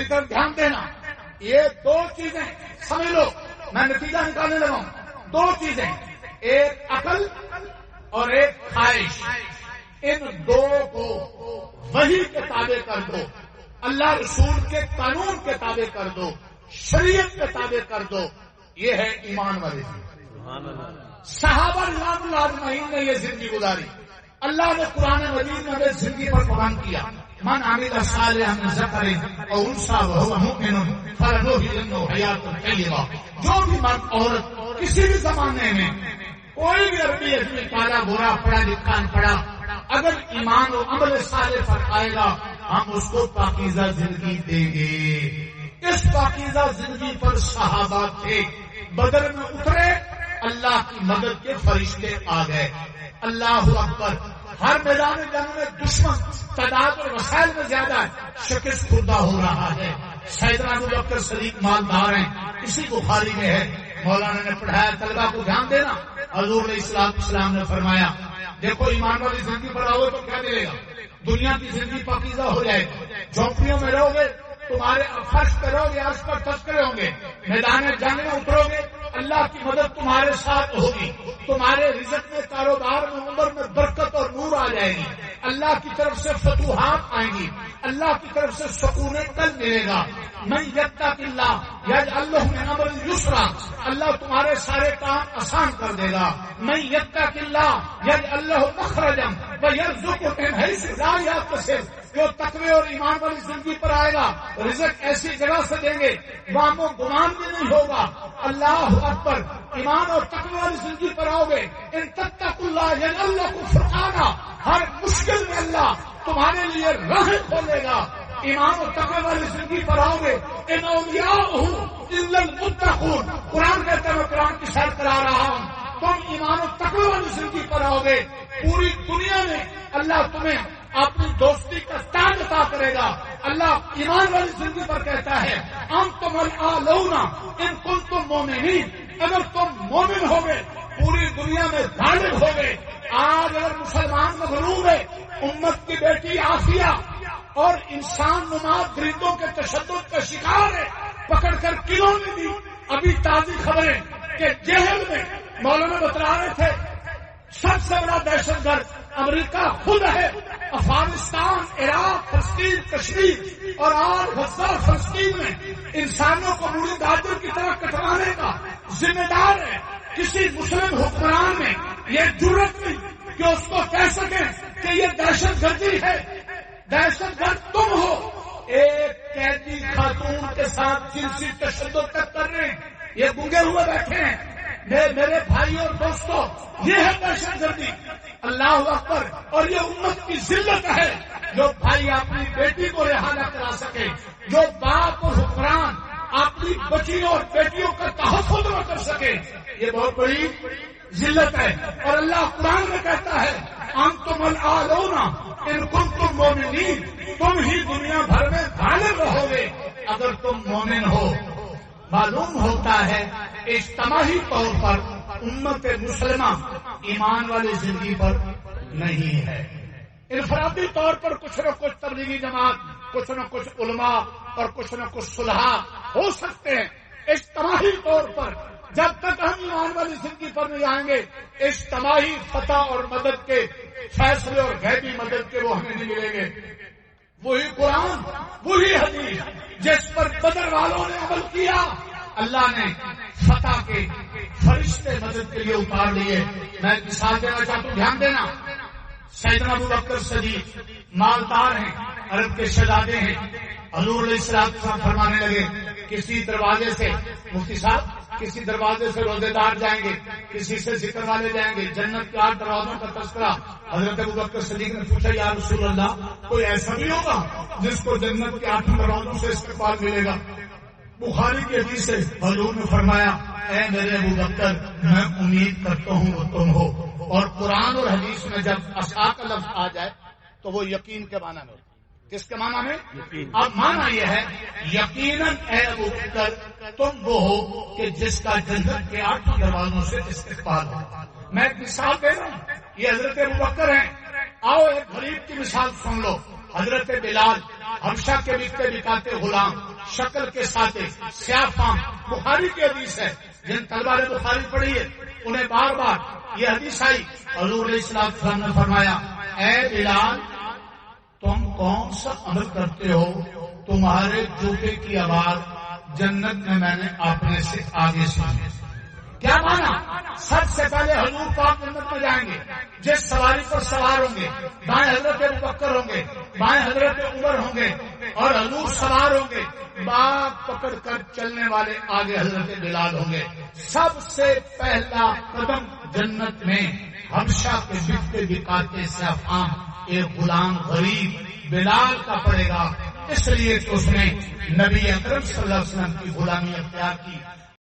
طرف دھیان دینا. یہ دو چیزیں سمجھ لو، میں نتیجہ نکالنے لگا ہوں. دو چیزیں، ایک عقل اور ایک خواہش. ان دو کو وحی کے تابع کر دو، اللہ رسول کے قانون کے تابع کر دو، شریعت کے تابع کر دو. یہ ہے ایمان والی زندگی. صحابہ رضوان اللہ اجمعین نے یہ زندگی گزاری. اللہ نے قرآن مجید میں یہ زندگی پر پابند کیا. من عمل صالحا من ذکر او انثى وهو مؤمن فلنحيينه حیاۃ طیبہ. جو بھی مرد عورت کسی بھی زمانے میں کوئی بھی عربی میں کالا برا پڑھا لکھا ان پڑھا اگر ایمان و عمل صالح پر آئے گا ہم اس کو پاکیزہ زندگی دیں گے. اس پاکیزہ زندگی پر صحابہ تھے. بدر میں اترے، اللہ کی مدد کے فرشتے آ گئے. اللہ اکبر. ہر میدان جنگ میں دشمن تعداد اور وسائل میں زیادہ ہے، شکست خوردہ ہو رہا ہے. سیدنا ابوبکر صدیق مالدار ہیں، اسی بخاری میں ہے. مولانا نے پڑھایا طلبہ کو دھیان دینا. حضور علیہ السلام نے فرمایا دیکھو ایمان والی زندگی پر آؤ تو کیا ملے گا؟ دنیا کی زندگی پاکیزہ ہو جائے گی. جھونپڑیوں میں رہو گے، تمہارے فرش پہ رہو گے، عرش پر تذکرے ہوں گے. میدان جنگ میں اترو گے، اللہ کی مدد تمہارے ساتھ ہوگی. تمہارے رزق میں، کاروبار میں، عمر میں برکت اور نور آ جائے گی. اللہ کی طرف سے فتوحات آئیں گی. اللہ کی طرف سے سکون قلب ملے گا. من یتق اللہ یجعل له من امرہ یسرا. اللہ تمہارے سارے کام آسان کر دے گا. من یتق اللہ یجعل له مخرجا ویرزقه من حیث لا یحتسب. جو تقوی اور ایمان والی زندگی پر آئے گا رزق ایسی جگہ سے دیں گے وہاں گمان بھی نہیں ہوگا. اللہ اکبر. ایمان اور تقوی والی زندگی پر آؤ گے، ان تتقوا اللہ یجعل لکم فرقانا. ہر مشکل میں اللہ تمہارے لیے راہ کھولے گا. ایمان اور تقوی والی زندگی پر آؤ گے، ان اولیاءہ الا المتقون. قرآن کہتا ہے، میں قرآن کی سیر کرا رہا ہوں. تم ایمان اور تقوی والی زندگی پر آؤ گے، پوری دنیا میں اللہ تمہیں اپنی دوستی کا تاج عطا کرے گا. اللہ ایمان والی زندگی پر کہتا ہے انتم الاعلون ان کنتم مومنین. اگر تم مومن ہو گے پوری دنیا میں غالب ہو گے. آج اگر مسلمان مغلوب ہے، امت کی بیٹی عافیہ اور انسان نماد گریدوں کے تشدد کا شکار ہے، پکڑ کر قلعوں میں دی. ابھی تازی خبریں کہ جہل میں مولانا بتلا رہے تھے سب سے بڑا دہشت گرد امریکہ خود ہے. افغانستان، عراق، فلسطین، کشمیر اور آج غزہ فلسطین میں انسانوں کو موڑی گاجر کی طرح کٹوانے کا ذمہ دار ہے. کسی مسلم حکمران میں یہ جرت نہیں کہ اس کو کہہ سکیں کہ یہ دہشت گردی ہے. دہشت گرد تم ہو. ایک قیدی خاتون کے ساتھ جنسی تشدد تک کر رہے ہیں، یہ گنگے ہوئے بیٹھے ہیں. میرے بھائی اور دوستوں، یہ ہے دہشت گردی. اللہ اکبر. اور یہ امت کی ذلت ہے جو بھائی اپنی بیٹی کو رہا نہ کرا سکے، جو باپ اور حکمران اپنی بچیوں اور بیٹیوں کا تحفظ نہ کر سکے. یہ بہت بڑی ذلت ہے. اور اللہ قرآن میں کہتا ہے انتم الاعلون ان کنتم مومنین. تم ہی دنیا بھر میں غالب رہو گے اگر تم مومن ہو. معلوم ہوتا ہے اجتماعی طور پر امت مسلمہ ایمان والی زندگی پر نہیں ہے. انفرادی طور پر کچھ نہ کچھ تبلیغی جماعت، کچھ نہ کچھ علماء اور کچھ نہ کچھ صلحاء ہو سکتے ہیں. اجتماعی طور پر جب تک ہم ایمان والی زندگی پر نہیں آئیں گے، اجتماعی فتح اور مدد کے فیصلے اور غیبی مدد کے وہ ہمیں نہیں ملیں گے. وہی قرآن، وہی حدیث جس پر بدر والوں نے عمل کیا، اللہ نے فتح کے فرشتے مدد کے لیے اتار لیے. میں مثال دینا چاہتا ہوں، دھیان دینا. سیدنا ابوبکر صدیق مالدار ہیں، عرب کے شہزادے ہیں. حضور علیہ السلام فرمانے لگے کسی دروازے سے، مفتی صاحب کسی دروازے سے روزے دار جائیں گے، کسی سے ذکر والے جائیں گے، جنت کے 8 دروازوں کا تذکرہ. حضرت ابوبکر صدیق نے پوچھا یا رسول اللہ کوئی ایسا بھی ہوگا جس کو جنت کے 8 دروازوں سے استقبال ملے گا؟ بخاری کی حدیث سے حضور نے فرمایا اے میرے ابوبکر میں امید کرتا ہوں وہ تم ہو. اور قرآن اور حدیث میں جب عصا کا لفظ آ جائے تو وہ یقین کے معنی میں ہوتا ہے. کس کے معنی میں؟ اب معنی یہ ہے یقیناً اے ابوبکر تم وہ ہو کہ جس کا جنت کے 8 دروازوں سے استقبال ہو. میں ایک مثال دے رہا ہوں، یہ حضرت ابوبکر ہیں. آؤ ایک غریب کی مثال سن لو. حضرت بلال حبشہ کے بکتے بکاتے غلام، شکل کے ساتھ سیاہ فام، بخاری کی حدیث ہے، جن طلبہ نے بخاری پڑھی ہے انہیں بار بار یہ حدیث آئی، حضور علیہ السلام نے فرمایا اے بلال تم کون سا عمل کرتے ہو، تمہارے جوتے کی آواز جنت میں نے اپنے سے آگے سنی۔ کیا مانا؟ سب سے پہلے حضور پاک جنت میں جائیں گے، جس سواری پر سوار ہوں گے دائیں حضرت ابوبکر ہوں گے، بائیں حضرت عمر ہوں گے، اور حضور سوار ہوں گے، باغ پکڑ کر چلنے والے آگے حضرت بلال ہوں گے۔ سب سے پہلا قدم جنت میں حبشہ کے بکتے بکاتے سیافام ایک غلام غریب بلال کا پڑے گا، اس لیے کہ اس نے نبی اکرم صلی اللہ علیہ وسلم کی غلامی اختیار کی۔